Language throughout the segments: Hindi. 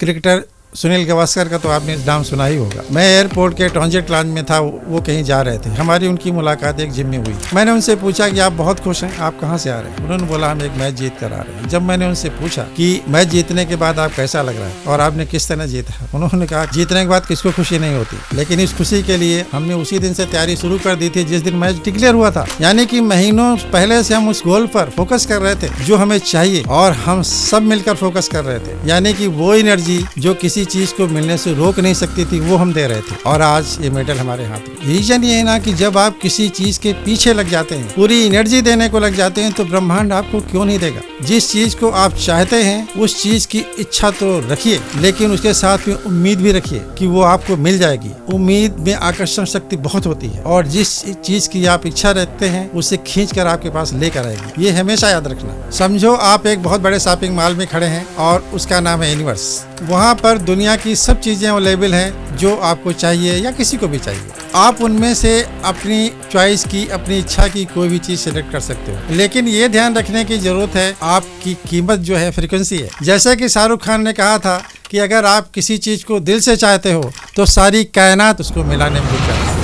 क्रिकेटर सुनील गावस्कर का तो आपने नाम सुना ही होगा। मैं एयरपोर्ट के ट्रांजिट लॉन्ज में था, वो कहीं जा रहे थे। हमारी उनकी मुलाकात एक जिम में हुई। मैंने उनसे पूछा कि आप बहुत खुश हैं, आप कहाँ से आ रहे हैं? उन्होंने बोला हम एक मैच जीत कर आ रहे हैं। जब मैंने उनसे पूछा कि मैच जीतने के बाद आप कैसा लग रहा है और आपने किस तरह जीता, उन्होंने कहा जीतने के बाद किसको खुशी नहीं होती, लेकिन इस खुशी के लिए हमने उसी दिन से तैयारी शुरू कर दी थी जिस दिन मैच डिक्लेयर हुआ था। यानी कि महीनों पहले से हम उस गोल पर फोकस कर रहे थे जो हमें चाहिए, और हम सब मिलकर फोकस कर रहे थे। यानी कि वो एनर्जी जो किसी चीज को मिलने से रोक नहीं सकती थी, वो हम दे रहे थे, और आज ये मेडल हमारे हाथ में। रीजन ये है ना कि जब आप किसी चीज के पीछे लग जाते हैं, पूरी एनर्जी देने को लग जाते हैं, तो ब्रह्मांड आपको क्यों नहीं देगा। जिस चीज को आप चाहते हैं उस चीज की इच्छा तो रखिए, लेकिन उसके साथ में उम्मीद भी रखिए कि वो आपको मिल जाएगी। उम्मीद में आकर्षण शक्ति बहुत होती है, और जिस चीज की आप इच्छा रखते हैं उसे खींच कर आपके पास लेकर आएगी। ये हमेशा याद रखना। समझो आप एक बहुत बड़े शॉपिंग मॉल में खड़े हैं और उसका नाम है यूनिवर्स। वहाँ पर दुनिया की सब चीजें अवेलेबल हैं जो आपको चाहिए या किसी को भी चाहिए। आप उनमें से अपनी चॉइस की, अपनी इच्छा की कोई भी चीज सिलेक्ट कर सकते हो, लेकिन ये ध्यान रखने की जरूरत है आपकी कीमत जो है फ्रीक्वेंसी है। जैसे कि शाहरुख खान ने कहा था कि अगर आप किसी चीज को दिल से चाहते हो तो सारी कायनात उसको मिलाने में जुट जाती है।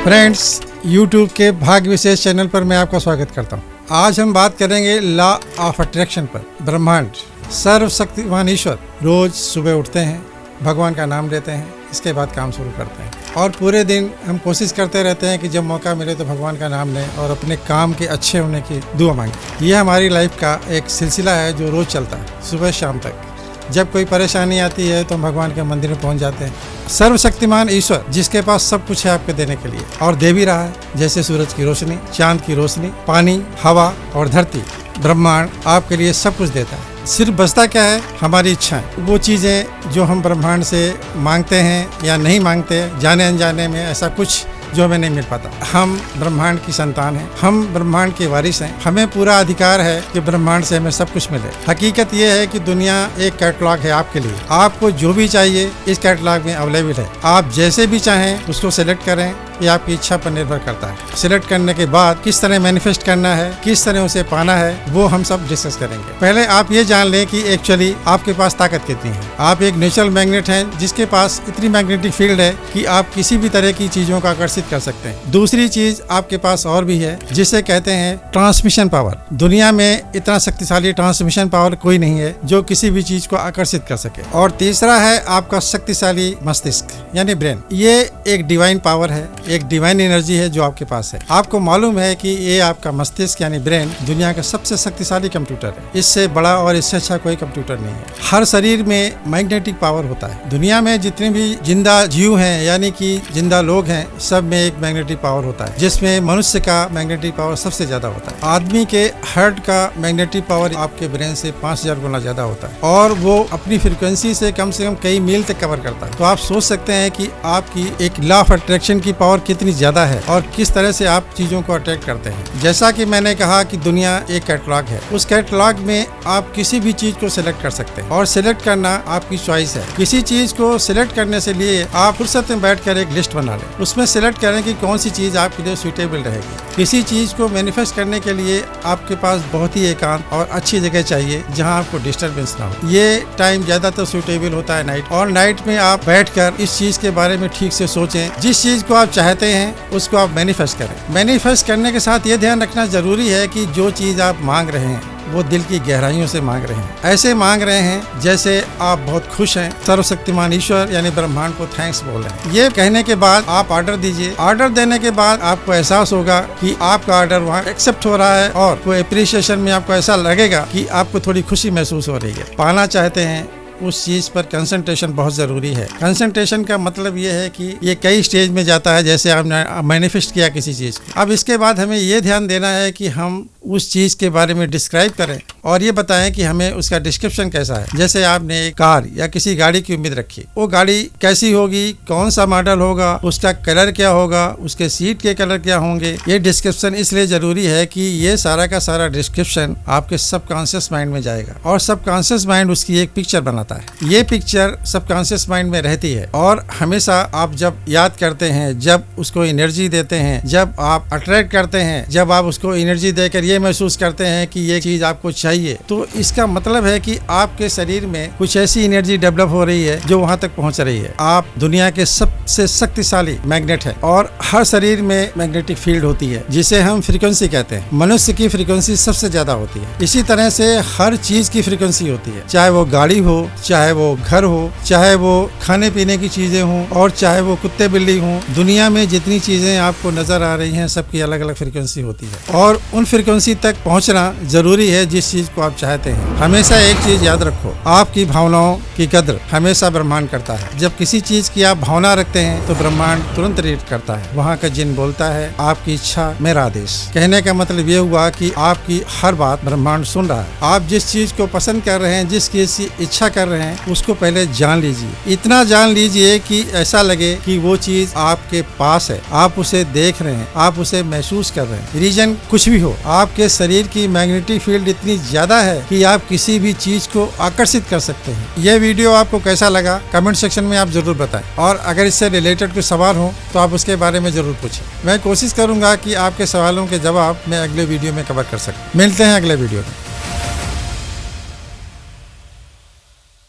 फ्रेंड्स, YouTube के भाग्य विशेष चैनल पर मैं आपका स्वागत करता हूँ। आज हम बात करेंगे लॉ ऑफ अट्रैक्शन पर। ब्रह्मांड, सर्वशक्तिमान ईश्वर रोज सुबह उठते हैं, भगवान का नाम लेते हैं, इसके बाद काम शुरू करते हैं, और पूरे दिन हम कोशिश करते रहते हैं कि जब मौका मिले तो भगवान का नाम लें और अपने काम के अच्छे होने की दुआ मांगें। यह हमारी लाइफ का एक सिलसिला है जो रोज चलता है, सुबह शाम तक। जब कोई परेशानी आती है तो हम भगवान के मंदिर में पहुंच जाते हैं। सर्वशक्तिमान ईश्वर जिसके पास सब कुछ है आपके देने के लिए, और दे भी रहा है, जैसे सूरज की रोशनी, चांद की रोशनी, पानी, हवा और धरती। ब्रह्मांड आपके लिए सब कुछ देता है। सिर्फ बचता क्या है? हमारी इच्छाएं। वो चीज़ें जो हम ब्रह्मांड से मांगते हैं या नहीं मांगते, जाने अनजाने में ऐसा कुछ जो हमें नहीं मिल पाता। हम ब्रह्मांड की संतान हैं, हम ब्रह्मांड के वारिस हैं। हमें पूरा अधिकार है कि ब्रह्मांड से हमें सब कुछ मिले। हकीकत ये है कि दुनिया एक कैटलॉग है आपके लिए। आपको जो भी चाहिए इस कैटलॉग में अवेलेबल है। आप जैसे भी चाहें उसको सिलेक्ट करें, ये आपकी इच्छा पर निर्भर करता है। सिलेक्ट करने के बाद किस तरह मैनिफेस्ट करना है, किस तरह उसे पाना है, वो हम सब डिस्कस करेंगे। पहले आप ये जान लें कि एक्चुअली आपके पास ताकत कितनी है। आप एक नेचुरल मैग्नेट हैं जिसके पास इतनी मैग्नेटिक फील्ड है कि आप किसी भी तरह की चीजों को आकर्षित कर सकते हैं। दूसरी चीज आपके पास और भी है जिसे कहते हैं ट्रांसमिशन पावर। दुनिया में इतना शक्तिशाली ट्रांसमिशन पावर कोई नहीं है जो किसी भी चीज को आकर्षित कर सके। और तीसरा है आपका शक्तिशाली मस्तिष्क यानी ब्रेन। ये एक डिवाइन पावर है, एक डिवाइन एनर्जी है जो आपके पास है। आपको मालूम है कि ये आपका मस्तिष्क यानी ब्रेन दुनिया का सबसे शक्तिशाली कंप्यूटर है। इससे बड़ा और इससे अच्छा कोई कंप्यूटर नहीं है। हर शरीर में मैग्नेटिक पावर होता है। दुनिया में जितने भी जिंदा जीव हैं यानी कि जिंदा लोग हैं, सब में एक मैग्नेटिक पावर होता है, जिसमें मनुष्य का मैग्नेटिक पावर सबसे ज्यादा होता है। आदमी के हार्ट का मैग्नेटिक पावर आपके ब्रेन से 5000 गुना ज्यादा होता है, और वो अपनी फ्रीक्वेंसी से कम कई मील तक कवर करता है। तो आप सोच सकते हैं कि आपकी एक लॉ ऑफ अट्रैक्शन की पावर कितनी ज्यादा है और किस तरह से आप चीजों को अट्रैक्ट करते हैं। जैसा कि मैंने कहा कि दुनिया एक कैटलॉग है। उस कैटलॉग में आप किसी भी चीज को सिलेक्ट कर सकते हैं, और सिलेक्ट करना आपकी चॉइस है। किसी चीज को सिलेक्ट करने से लिए आप फुर्सत में बैठकर एक लिस्ट बना लें, उसमें सिलेक्ट करें कि कौन सी चीज आपके लिए सुइटेबल रहेगी। किसी चीज को मैनिफेस्ट करने के लिए आपके पास बहुत ही एकांत और अच्छी जगह चाहिए जहां आपको डिस्टर्बेंस ना हो। ये टाइम ज्यादातर सुइटेबल होता है नाइट, और नाइट में आप बैठकर इस चीज के बारे में ठीक से सोचें। जिस चीज को आप चाहते हैं उसको आप मैनिफेस्ट करें। मैनिफेस्ट करने के साथ ये ध्यान रखना जरूरी है कि जो चीज आप मांग रहे हैं वो दिल की गहराइयों से मांग रहे हैं। ऐसे मांग रहे हैं जैसे आप बहुत खुश हैं। सर्वशक्तिमान ईश्वर यानी ब्रह्मांड को थैंक्स बोल रहे हैं। ये कहने के बाद आप ऑर्डर दीजिए। ऑर्डर देने के बाद आपको एहसास होगा कि आपका ऑर्डर वहाँ एक्सेप्ट हो रहा है, और वो एप्रिसिएशन में आपको ऐसा लगेगा कि आपको थोड़ी खुशी महसूस हो रही है। पाना चाहते हैं उस चीज पर कंसंट्रेशन बहुत जरूरी है। कंसंट्रेशन का मतलब ये है कि ये कई स्टेज में जाता है। जैसे आपने मैनिफेस्ट किया किसी चीज को, अब इसके बाद हमें ये ध्यान देना है कि हम उस चीज के बारे में डिस्क्राइब करें और ये बताएं कि हमें उसका डिस्क्रिप्शन कैसा है। जैसे आपने एक कार या किसी गाड़ी की उम्मीद रखी, वो गाड़ी कैसी होगी, कौन सा मॉडल होगा, उसका कलर क्या होगा, उसके सीट के कलर क्या होंगे। ये डिस्क्रिप्शन इसलिए जरूरी है कि ये सारा का सारा डिस्क्रिप्शन आपके सबकॉन्शियस माइंड में जाएगा, और सबकॉन्शियस माइंड उसकी एक पिक्चर बनाता है। ये पिक्चर सबकॉन्शियस माइंड में रहती है, और हमेशा आप जब याद करते हैं, जब उसको एनर्जी देते हैं, जब आप अट्रैक्ट करते हैं, जब आप उसको एनर्जी देकर ये महसूस करते हैं कि ये चीज आपको चाहिए, तो इसका मतलब है कि आपके शरीर में कुछ ऐसी एनर्जी डेवलप हो रही है जो वहां तक पहुंच रही है। आप दुनिया के सबसे शक्तिशाली मैग्नेट है और हर शरीर में मैग्नेटिक फील्ड होती है जिसे हम फ्रीक्वेंसी कहते हैं। मनुष्य की फ्रीक्वेंसी सबसे ज्यादा होती है। इसी तरह से हर चीज की फ्रीक्वेंसी होती है, चाहे वो गाड़ी हो, चाहे वो घर हो, चाहे वो खाने पीने की चीजें हों और चाहे वो कुत्ते बिल्ली हों। दुनिया में जितनी चीजें आपको नजर आ रही हैं सबकी अलग अलग फ्रीक्वेंसी होती है और उन फ्रीक्वेंसी तक पहुंचना जरूरी है जिस चीज को आप चाहते हैं। हमेशा एक चीज याद रखो, आपकी भावनाओं की कद्र हमेशा ब्रह्मांड करता है। जब किसी चीज की आप भावना रखते हैं तो ब्रह्मांड तुरंत रिएक्ट करता है। वहाँ का जिन बोलता है आपकी इच्छा मेरा आदेश। कहने का मतलब ये हुआ कि आपकी हर बात ब्रह्मांड सुन रहा है। आप जिस चीज को पसंद कर रहे हैं, जिस चीज की इच्छा कर रहे हैं, उसको पहले जान लीजिए। इतना जान लीजिए कि ऐसा लगे कि वो चीज आपके पास है, आप उसे देख रहे हैं, आप उसे महसूस कर रहे हैं। रीजन कुछ भी हो, आपके शरीर की मैग्नेटिक फील्ड इतनी ज्यादा है कि आप किसी भी चीज को आकर्षित कर सकते हैं। यह वीडियो आपको कैसा लगा कमेंट सेक्शन में आप जरूर बताएं और अगर इससे रिलेटेड कोई सवाल हो तो आप उसके बारे में जरूर पूछें। मैं कोशिश करूंगा कि आपके सवालों के जवाब मैं अगले वीडियो में कवर कर सकूं। मिलते हैं अगले वीडियो में।